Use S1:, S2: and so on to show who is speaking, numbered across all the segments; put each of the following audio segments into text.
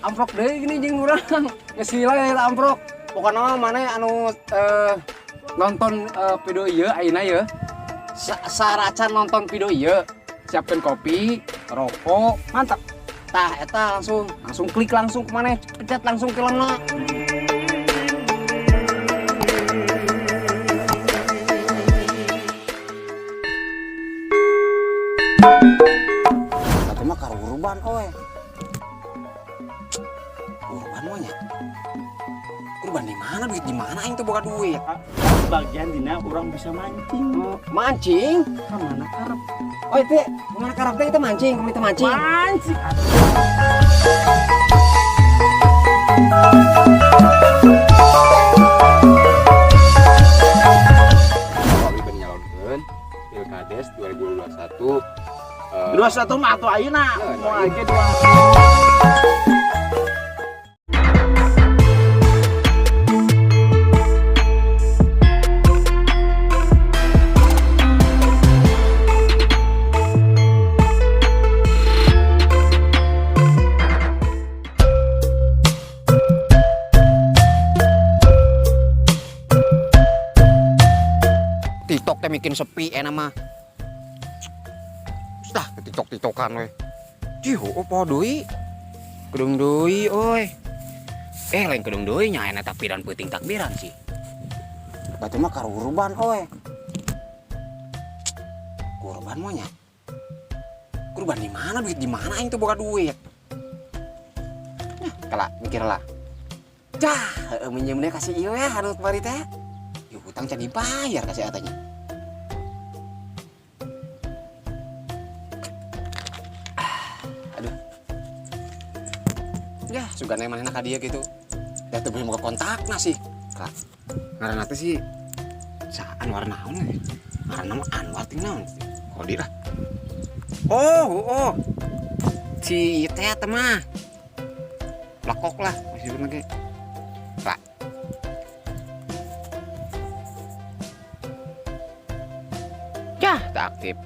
S1: Amprok deh gini jeung urang. Geus heula eta amprok. Pokona maneh anu nonton video ieu ayeuna ye. Saracan nonton video ieu, siapkeun kopi, rokok, mantap. Tah eta langsung klik langsung ke maneh, pencet langsung ke lana. Tapi mah karo urban oe. Urban mah nya. Urban di mana duit di mana aing teh boga duit.
S2: Bagian dina orang bisa mancing.
S1: Mancing?
S2: Ka mana karep?
S1: Oh itu, mana karep teh kita mancing, kami teh mancing.
S2: Mancing.
S1: Kami penyalurkeun Pilkades 2021.
S2: 21 mah atuh ayeuna. Mau lagi 2.
S1: TikTok teh bikin sepi enak mah. Sudah ke TikTok-tiktokan we. Jiho opo deui? Kedung deui euy. Lain kedung deui nya enak takbiran peuting takbiran sih. Batu mah karo urban oe. Kurban mah nya. Kurban di mana duit di mana aing teh boga duit. Nah, kala mikir lah. Dah, minjem deh kasih ieu ya anu kemari teh. Yuk utang can dibayar kasih atanya. Aduh. Ya, sugana manehna ka dieu gitu. Da teu boleh muka kontakna sih. Kak. Ngaranna teh sih Anwar naon we? Ngaranna mah Anwar ting naon? Kodi lah. Oh. Si teh teh mah. Lakok lah, masih lagi. Pak. Ya, tak aktif.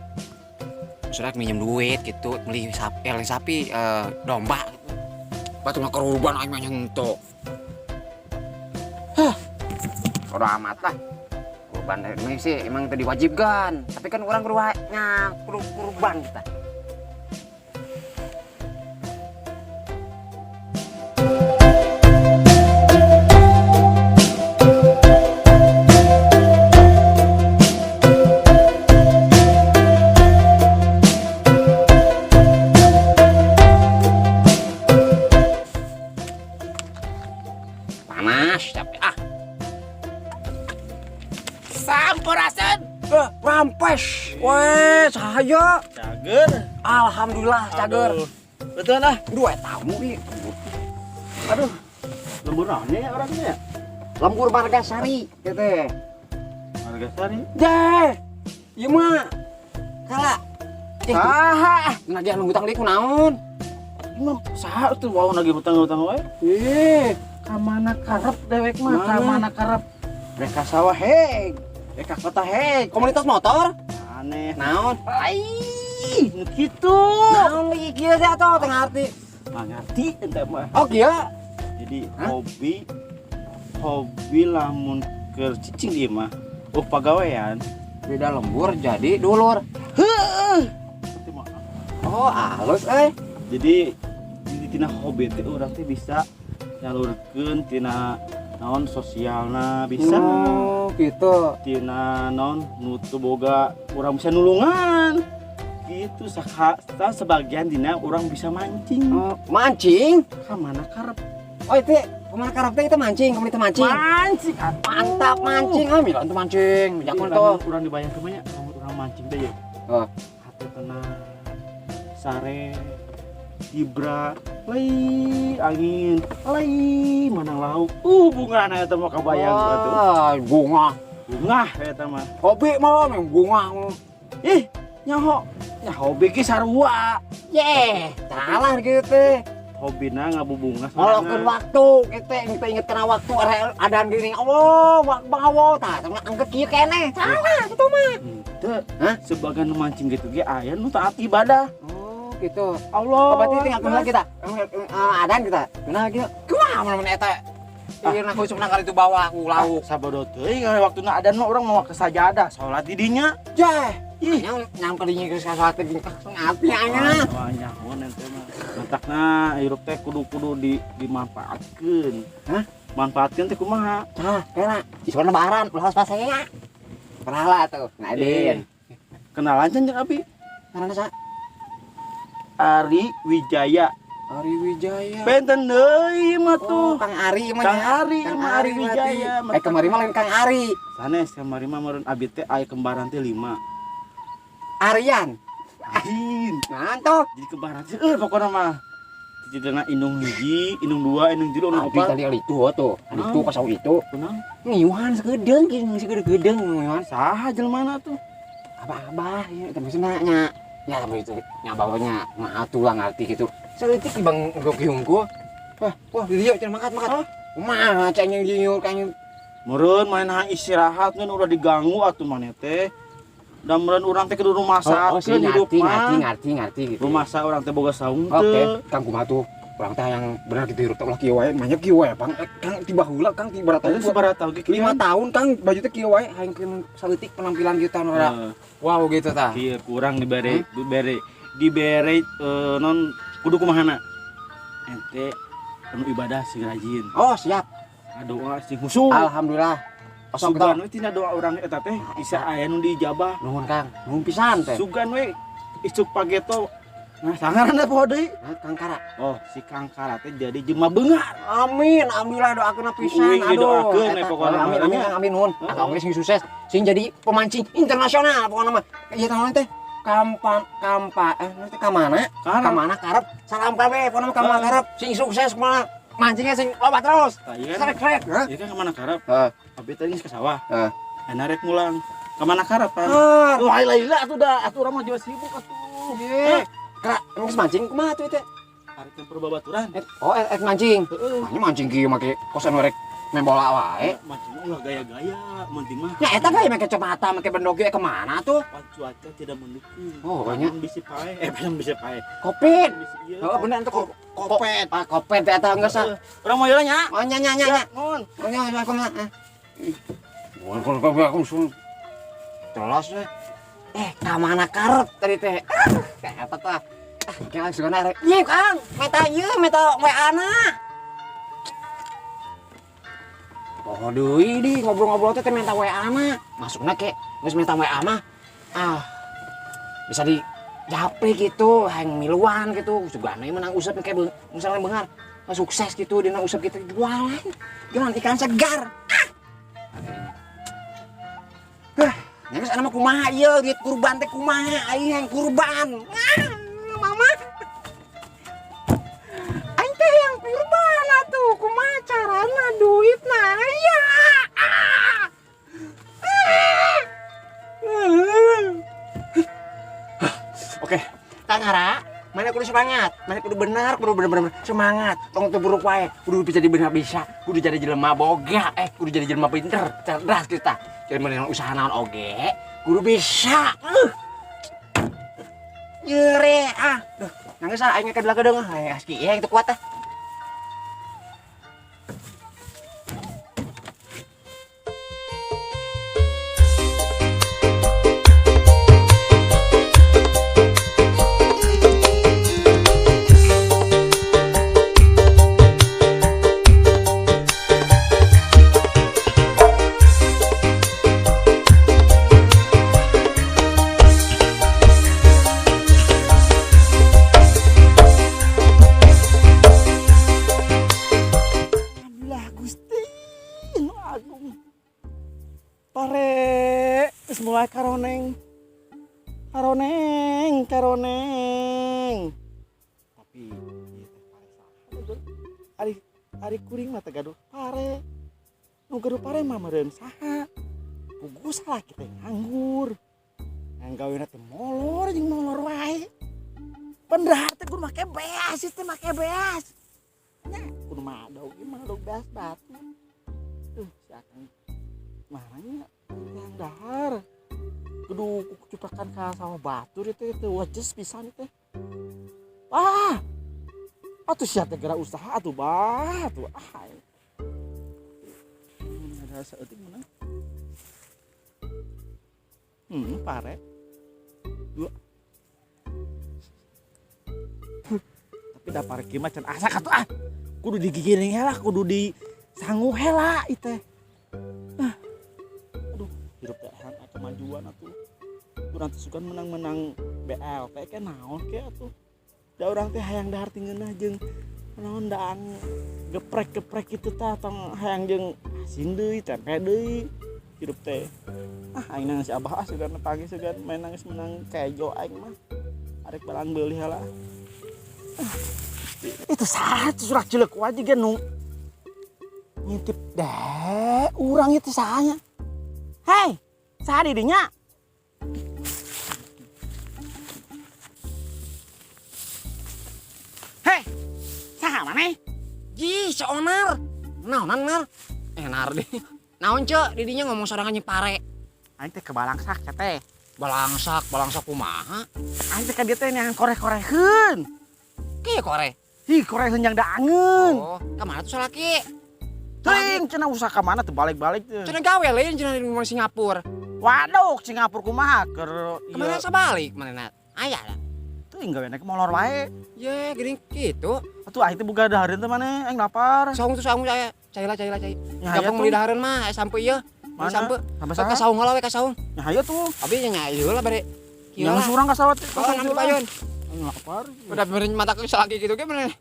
S1: Surat minjem duit gitu, beli sapi, domba. Batu mah keruban aing mah nyentuh. Udah amat lah. Kurban ini sih emang tadi diwajibkan, tapi kan orang kurban kita. Panas, tapi Sampurasun. Rampes. Weh, cahaya.
S2: Cager.
S1: Alhamdulillah, cager.
S2: Betul lah.
S1: Dua tamu nih. Aduh,
S2: Lembur naon ya orangnya?
S1: lembur Margasari gitu.
S2: Harga sari.
S1: Deh. Ieu mah kala. Saha? Nah dia nunggu tang deui kunaon?
S2: Imam saha tuh wow nagih hutang-hutang wae? Ka mana karep dewek mah? Ka mana karep? Mereka sawah heg. Mereka kota heg.
S1: Komunitas motor?
S2: Aneh.
S1: Naon?
S2: Ai, nu kitu.
S1: Naon lagi kieu teh atuh teu ngarti.
S2: Ngerti ente mah.
S1: Oh kieu.
S2: Jadi hobi lamun keur cicing ieu mah. Pagawean.
S1: Beda lembur jadi dulur.
S2: Heuh.
S1: Oh, halus euy.
S2: Jadi tina hobi teh urang teh bisa nyalurkeun tina naon sosialna bisa.
S1: Oh, gitu.
S2: Tina naon nu teu boga urang bisa nulungan. Gitu sebagian dina urang bisa mancing.
S1: Oh, mancing?
S2: Ka mana karep?
S1: Oh, itu kemana karep teh kita mancing, komunitas mancing.
S2: Mancing.
S1: Mantap mancing. Ah, mila untuk mancing. Jakun tuh.
S2: Urang dibayar ke banyak urang mancing teh ya.
S1: Oh.
S2: Hate tenang. Sare Ibra, lei angin, lei manang lauk. Bunga na eta mah kabayang atuh.
S1: Bunga.
S2: Bunga eta mah.
S1: Hobi mah memang bunga.
S2: Ih, nyaho hobi ge sarua.
S1: Salah gitu teh.
S2: Hobina ngabubunga
S1: Ngolokeun waktu, kita inget kena waktu adaan gini. Allah, bawa tah, angkat kieu keneh. Salah kitu mah.
S2: Teu, sebagian nu mancing gitu ge aya nu taat ibadah.
S1: gitu.
S2: Allah.
S1: Oh, berarti tinggal kenal kita. Adan kita. Kenal gitu. Kumaha mun eta? Ieu aku cuma kali itu bawa aku lauk.
S2: Sabodo teuing waktuna ada orang mau ke sajadah salat di dinya.
S1: Jah. Ih, nyam kadinya geus salat teh ngati anya.
S2: Nyaho ente mah. Mantakna hirup teh kudu dimanfaatkeun.
S1: Hah?
S2: Manfaatkeun teh kumaha?
S1: Nah, kena. Isona baharan ulah pasaya. Peralah tuh. Nadin.
S2: Kenalan can jeung abi.
S1: Karena sa
S2: Ari Wijaya.
S1: Ari Wijaya.
S2: Benten deui mah tuh.
S1: Kang Ari mah.
S2: Kang Ari,
S1: Kang
S2: mah Ari Wijaya.
S1: Kemari mah lain Kang Ari.
S2: Sanes kamari mah meureun abi teh aya kembaran teh 5.
S1: Aryan.
S2: Ahin.
S1: Ngantok.
S2: Jadi kembaran teh pokona mah. Cidena indung hiji, indung 2, indung 3, indung
S1: Abi
S2: 4.
S1: tadi ali itu tuh. Ali itu pas itu.
S2: Tenang.
S1: Ngiuhan segedeung kieu segede-gedeng ngiuhan.
S2: Saha jelmana tuh?
S1: Abah ya tapi nanya. Ya tapi itu nyabawanya mah tulang arti gitu. Seutik Bang Gokiungku. Wah, dia cenah makat. Kumaha canya liur kanya.
S2: Meureun main hang istirahat ngan udah diganggu atuh maneh teh. Da meureun urang teh kudu rumah sakeun hidup mah.
S1: Ngerti gitu.
S2: Rumah sa urang teh boga saung
S1: Oke,
S2: teh.
S1: Kang kumaha tuh? Urang teh yang bener gitu hirup teh ulah kieu wae, banyak kieu wae, Bang. Kang tiba heula Kang tiba
S2: Tadi
S1: tahun.
S2: sabaraha tahun
S1: 5 tahun Kang baju teh kieu wae, hayangkeun saleutik penampilan kita ora. Wow gitu tah.
S2: Kieu kurang dibere non kudu kumahana. Ente anu ibadah sing rajin.
S1: Oh, siap.
S2: Ngadoa sing khusyuk.
S1: Alhamdulillah.
S2: Sugan we tina doa urang eta teh bisa aya nu dijabah.
S1: Nuhun Kang, nuhun pisan teh.
S2: Sugan we isuk pageto. Nah, sangaranna poho deui.
S1: Kang Kara.
S2: Oh, si Kang Kara teh jadi jelema beungar.
S1: Amin, alhamdulillah doakeun pisan.
S2: Uing doakeun we pokona.
S1: Amin nuhun. Akang sing sukses, sing jadi pemancing internasional pokona mah. Ieu tahun teh nanti ka mana karep salam kabeh pokona mah ka mana karep sing sukses mah mancingnya sing loba terus. Krek.
S2: Ieu kan ka mana karep?
S1: Heeh.
S2: Abi tadi ke sawah.
S1: Heeh.
S2: Enak rek mulang. Ka mana karep pan? Wah, laila atuh da atuh urang mah jual sibuk atuh.
S1: Ye. Kra, geus mancing kumaha tuh teh?
S2: Arek tempur babaturan.
S1: Mancing.
S2: Heeh.
S1: Mancing kieu make kosan rek main bola wae.
S2: Mancing ulah gaya-gaya penting mah.
S1: Ya eta gawe make cepata make bendog ge kemana tuh?
S2: Cuaca tidak mendukung.
S1: Oh, banyak.
S2: Bisi pae. Belum bisa pae.
S1: Kopit.
S2: Bisi ieu.
S1: Heeh, bener itu
S2: kopet.
S1: Kopet eta geus sa.
S2: Urang mau ieu nya.
S1: Oh nya.
S2: Nuhun.
S1: Oh nya kumaha? Aku sun. Telas we. Ka mana karep tadi teh? Kayak apa tah? Kayak langsung arek. Ieu Kang, meta WA-na. Oh deui di ngobrol-ngobrol teh minta WA-na. Masukna ke geus minta WA mah. Bisa di japri gitu, hayang miluan gitu. Sugana menang usep kayak misalnya beungar. Sukses gitu dina usep kita jualan. Jualan ikan segar. Geus ana mah kumaha ieu duit kurban teh kumaha aing yang kurban. Mama. Aing teh yang kurban atuh kumaha carana duitna aya. Oke, Kang Ara, mana kudu semangat, mana kudu benar, kudu bener-bener semangat. Tong teu buruk wae, kudu bisa bener bisa, kudu jadi jelema boga, kudu jadi jelema pinter, cerdas kita. Jadi mending usaha naon oge, kudu bisa. Yeure duh, nangis aing ke belakang deung, aski ya itu kuat tah.
S2: Mulai karoneng. Tapi ari kuring mah teh gaduh pare. Nu gaduh pare mah meureun saha? Pugu salah kita nganggur. Yang gawena teh molor jeung molor wae. Pendahar teh kudu make beas, teh make beas. Nya kudu madog beas batu. Tuh si akang marahnya yang dahar. Kudu kucupakan ka sama batur itu wejes pisan teh. Ah, atuh sia teh gara usaha atuh bah atuh. Ada saeutik menang. Pare. Dua. Tapi da pare kieu mah can asa atuh kudu digigiring heula, kudu disangu heula ieu teh. Aduh, hirup teh kemajuan atuh. Urang teh sugan menang-menang BLT ke naon ke atuh. Da urang teh hayang dahar tinggeunah jeung naon daang geprek-geprek kitu tah tong hayang jeung asin deui, tempe deui. Hirup teh. Aing nangis abah sugan pagi sugan main nangis menang kejo aing mah. Arek balang beuli heula. Itu saha surak cileuk wae juga nu ngintip deh urang itu sahanya. Hei, saha di dinya? Hei, saha maneh?
S3: Ji, seonar. Naonan, Nar? Nar deh. Naon, Cek? Didinya ngomong sorangan Nyipare.
S2: Aing teh ke Balangsak teh.
S3: Balangsak kumaha?
S2: Aing teh ka dieu teh neangan korek-korekeun.
S3: Kieu kore.
S2: Hi, korekeun yang daangeun.
S3: Oh, ka mana tuh salaki?
S2: Teuing cenah usaha ka mana teu balik-balik teh.
S3: Cenah gawe lain cenah di Singapura.
S2: Waduh, Singapura kumaha keur
S3: Kemana sabalik manehna? Aya da.
S2: teuing gaweana ke molor wae.
S3: Ye, geuning kitu.
S2: Atuh aing teh boga dahareun teh maneh, aing lapar.
S3: Saung saya. Cai.
S2: Nya aya
S3: Gampang
S2: tuh.
S3: meuli dahareun mah sampai ieu.
S2: Mana?
S3: Sampai.
S2: Sampai
S3: Ka
S2: saha?
S3: saung heula we ka saung.
S2: Nya aya tuh.
S3: Abi nya ieu lah bare. Kieu
S2: Yang
S3: lah.
S2: surang ka sawat.
S3: Oh, nampi payun.
S2: Aing lapar.
S3: Udah benerin mata ke salaki gitu ge bener.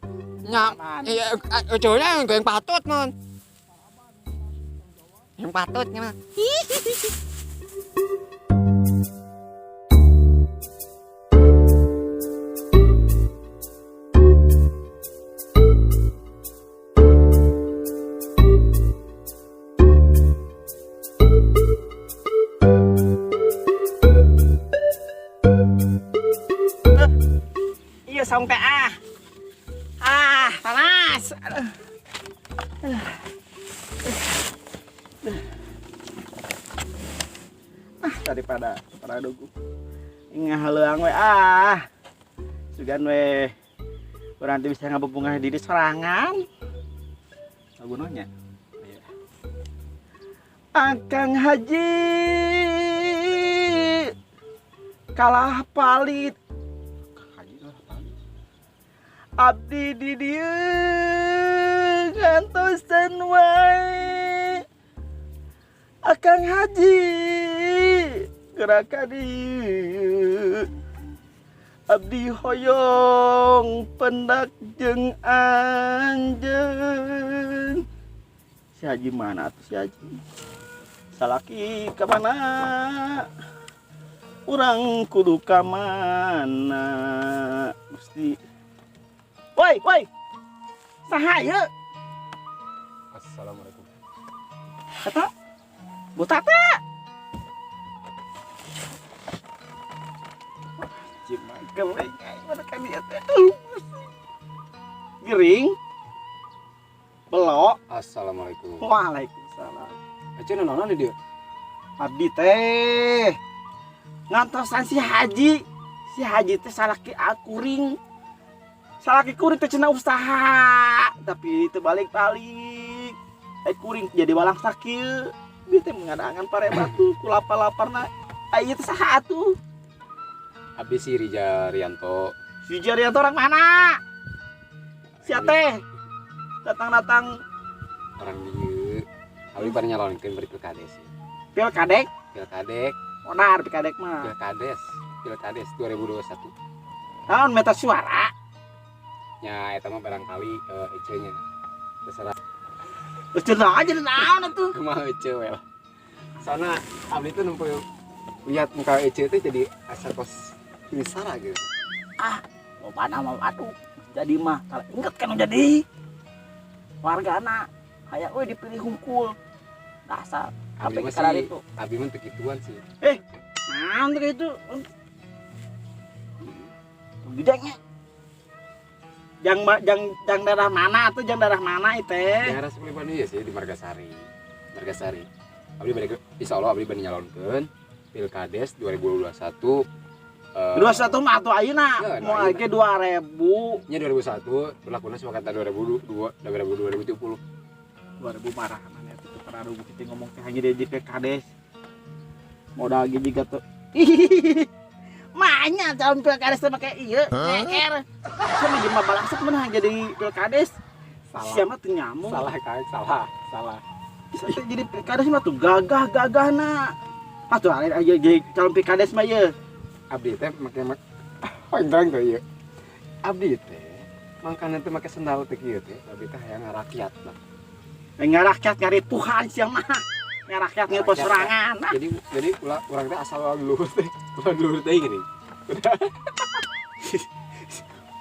S3: Nya, iya cowoknya yang patut non. Yang patut nya mah.
S2: Iya saung teh panas. Daripada dugu. Ingah heuleung we sugan we urang teh bisa ngabebungah diri sorangan. Sagunonya. Akang Haji kalah palit. Abdi di dieu ngantosan wae. Akang Haji gerak dieu. Abdi hoyong pendak jeung anjeun. Si Haji mana atuh si Haji? Salaki ka mana? Urang kudu ka mana? Mesti woi, saha ieu?
S1: Assalamualaikum.
S2: Kata, buta teh. Cimangkel we, mana ka dieu teh? Gering. Belok.
S1: Assalamualaikum.
S2: Waalaikumsalam.
S1: Cenah naon di dieu?
S2: Abdi teh ngantosan si Haji. Si Haji teh salaki akuring. Salaki kuring teh cenah usaha, tapi teu balik-balik. Kuring jadi balang sakieu. Dia teh mengadangan pare batu ku lapar-laparna. Ieu teh saha atuh?
S1: Abdi si Rija Rianto.
S2: Si Jarianto orang mana? Sia teh datang-datang
S1: Orang dieu. Abdi pada nyalonkeun bari pilkades.
S2: pilkadek.
S1: Pilkadek,
S2: Onar pilkadek mah.
S1: Pilkades 2021.
S2: Naon meta suara?
S1: Nya eta mah barangkali EC-nya. Terserah
S2: Terus cenah aja naon atuh?
S1: kumaha EC we lah. Soalna abdi tuh nempo lihat muka EC teh jadi asa kos misara gitu.
S2: Loba nama aduh. Jadi mah kalau inget kan jadi wargana kayak we dipilih hungkul. Dasar
S1: Abdi mah
S2: sampai
S1: sih,
S2: itu.
S1: abdi mah teu kituan sih.
S2: Naon teh itu? Gedengnya. Jang daerah mana tuh? Jang daerah mana itu?
S1: Daerah Suliban ieu sih di Margasari. Abdi bade insyaallah abdi bade nyalonkeun Pilkades 2021
S2: 21 mah atuh ayeuna
S1: Ya,
S2: mau
S1: ayeuna.
S2: lagi 2000.
S1: nya 2001 berlakunya sepakat 2020
S2: 2000 marah mana itu pernah rugi kita ngomong teh hanya di PKDS modal gini juga tuh mahnya calon PKDS sama kayak iya ngeker sama di Mabalakset mana jadi PKDS siapa tuh nyamuk
S1: salah kan
S2: jadi PKDS mah tuh gagah na atuh aja jadi calon PKDS mah ya
S1: abdi teh make panjang tuh ieu abdi teh mangkana teh make sendal teh kieu teh abdi teh hayang ngarakyat lah
S2: ngarakyat ngari Tuhan siapa mah ngarakyat ngari pesorangan
S1: jadi urang teh asal luhur teh gini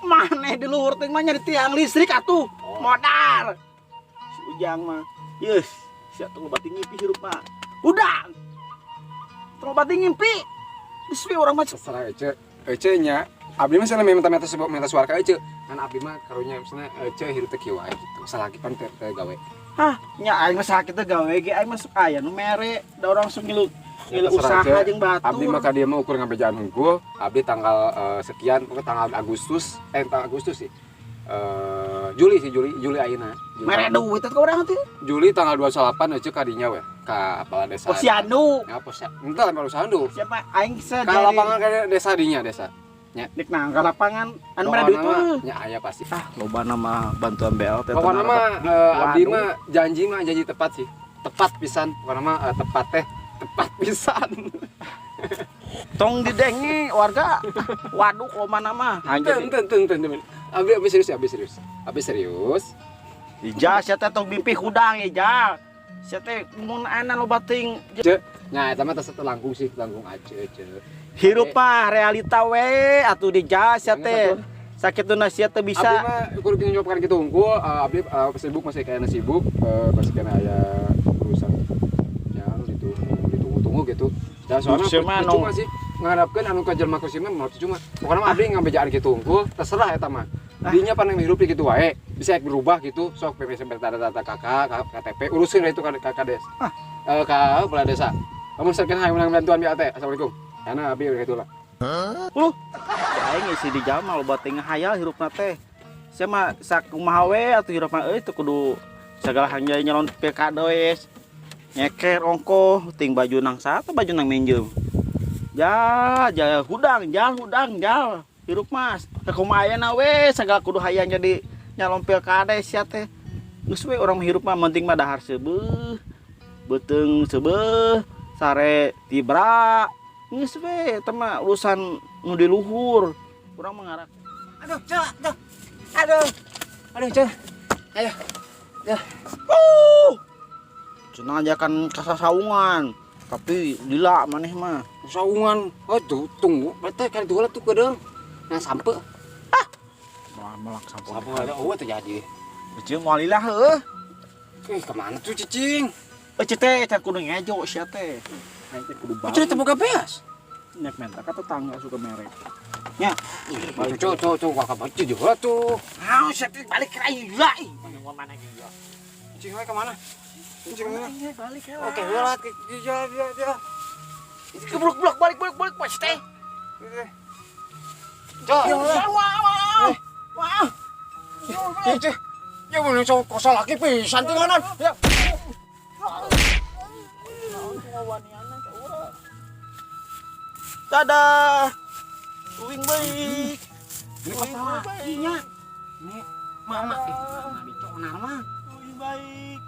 S2: mana di luhur teh mah nyari tiang listrik atuh modal si Ujang mah yes siap tuh bati ngimpi hirup mah udang tuh bati ngimpi dispi orang mah
S1: terserah ece nya abdi mah sana minta suara ka ece kan abdi mah karunya misalnya ece hirup teh kieu wae gitu salaki pan teh gawe
S2: hah nya aing mah sakit teh gawe ge aing masuk aya nu mere da orang langsung ngilu usaha jeung batur
S1: abdi mah ka dieu mah ukur ngabejaan hungkul abdi tanggal sekian pokoknya tanggal Agustus sih Juli ayeuna
S2: mere duit teh ka urang teh
S1: Juli tanggal 28 ece ka dinya we ka kepala desa
S2: Posyandu
S1: ya entah lampau sandu
S2: siapa aing
S1: ka
S2: sedari
S1: lapangan ka desa
S2: dik nang ka lapangan anu mere duit tuh
S1: nya aya pasti
S2: loba nama bantuan BLT
S1: pokoknya mah abdi mah janji tepat sih tepat pisan pokoknya mah tepat pisan
S2: tong didengi warga waduh loba nama
S1: enten abdi serius
S2: ija sia teh tong mimpi hudang ija sia teh mun ana loba ting
S1: nya eta mah teh langkung aja
S2: hirup mah realita we atuh di jas ya teh sakituna sia teh bisa
S1: abdi mah kudu nyopkan kitu unggul abdi sibuk masih kayaknya sibuk masih kena aya urusan ya anu ditunggu gitu dan soalnya cuma sih ngarapkeun anu ka jelema kursi mah cuma pokona mah abdi ngabejaan kitu unggul terserah eta mah dinya pandang hirup di kitu wae bisa berubah gitu sok PPS data kakak KTP urusin itu ka kades ka kepala desa kamu sakeun hayang bantuan BLT assalamualaikum karena abi kayak itulah.
S2: Aing isi di jamal loba teh ngahayal hirupna teh. Sia mah sakumaha we atuh hirupna euy teu kudu sagala hanjai nyalon PKDS. Nyeker ongko ting baju nang satu baju nang minjem. Ja hudang hirup mas. Kumaha ayeuna we sagala kudu hayang jadi nyalon PKDS sia teh. Geus we urang hirup mah penting mah dahar seubeuh. Beuteung seubeuh, sare tibra. Geus we eta mah urusan nu di luhur. Urang mengarak.
S3: Aduh, Cok. Aduh, Cok. Ayo. Ya.
S2: Cenah aja kan kasasaungan. Tapi lila maneh mah.
S1: Saungan. Oh tuh tunggu. Berarti kan dua tuh kedeung. Nah sampe.
S2: Malak sampun.
S1: Sampun ada terjadi.
S2: Cicing moal lila heuh.
S1: Kemana tuh cicing?
S2: Teh kudu ngejo sia teh. Aing teh kudu balik.
S1: Cerita boga beas.
S2: Nek menta ka tetangga suka merek. Nya,
S1: Balik cok kakak baca juga tuh.
S2: ah sia teh balik ka lila. Ngomong mana ge ya.
S1: Cicing we kemana? Cicing we.
S2: Balik ya.
S1: Oke, ulah dia.
S2: Keblok balik pas teh.
S1: Cok.
S2: Wah.
S1: Cicing. Ya bener cok kosa laki pisan teh mana? Ya.
S2: Dadah. Uing baik.
S1: Ini masalah.
S2: Iya.
S1: Ini mama dicok nama.
S2: Uing baik.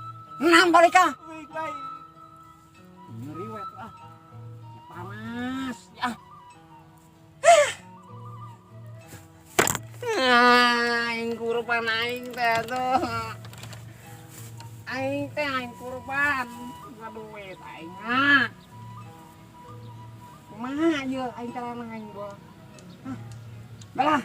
S1: Nam balik ka.
S2: Uing baik.
S1: Ngeri wet ah. Panas. Ya. Aing kurban aing teh tuh. Aing kurban. Duit aing mah. Kumaha ieu aing cara aing gua. Balah.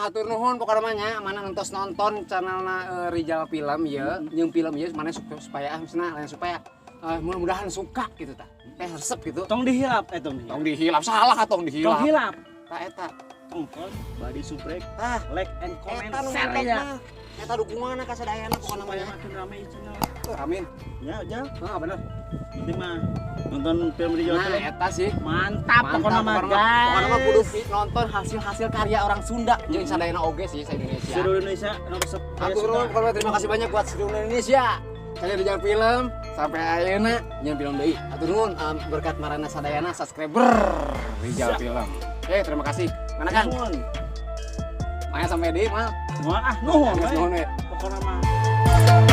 S1: Atur nuhun pokoknya mah nya mana nontos nonton channelna Rijal Film ya. Jeung film ieu mana supaya supaya mudah-mudahan suka gitu tah. Teh resep gitu.
S2: Tong dihilap
S1: Tong dihilap salah tong dihilap.
S2: Tong hilap.
S1: Tah eta.
S2: Tongkol, body subrek,
S1: Tah,
S2: like and comment,
S1: eta nu
S2: share
S1: mantep
S2: ya.
S1: mah.
S3: Eta dukungan ka sadayana pokona
S2: Supaya
S3: mah.
S2: makin rame channel.
S1: Amin.
S2: Ya, aja.
S3: Heeh bener.
S2: Ini mah nonton film di
S3: Nah,
S2: YouTube.
S3: eta sih.
S2: Mantap pokoknya mah
S3: Pokokna mah
S2: guys.
S3: kudu nonton hasil-hasil karya orang Sunda jeung sadayana oge sih sa Indonesia.
S2: Seluruh Indonesia resep.
S3: Atur kalau terima kasih banyak buat seluruh Indonesia. Saya di Jalan Film sampai ayeuna Jalan Film deui. Atur nuhun berkat marana sadayana subscriber di Jalan Film. Terima kasih. Mana Kang?
S2: Nuhun.
S3: Maya sampai di mal.
S2: Nuhun ah, nuhun.
S3: Nuhun we.
S2: Pokoknya mah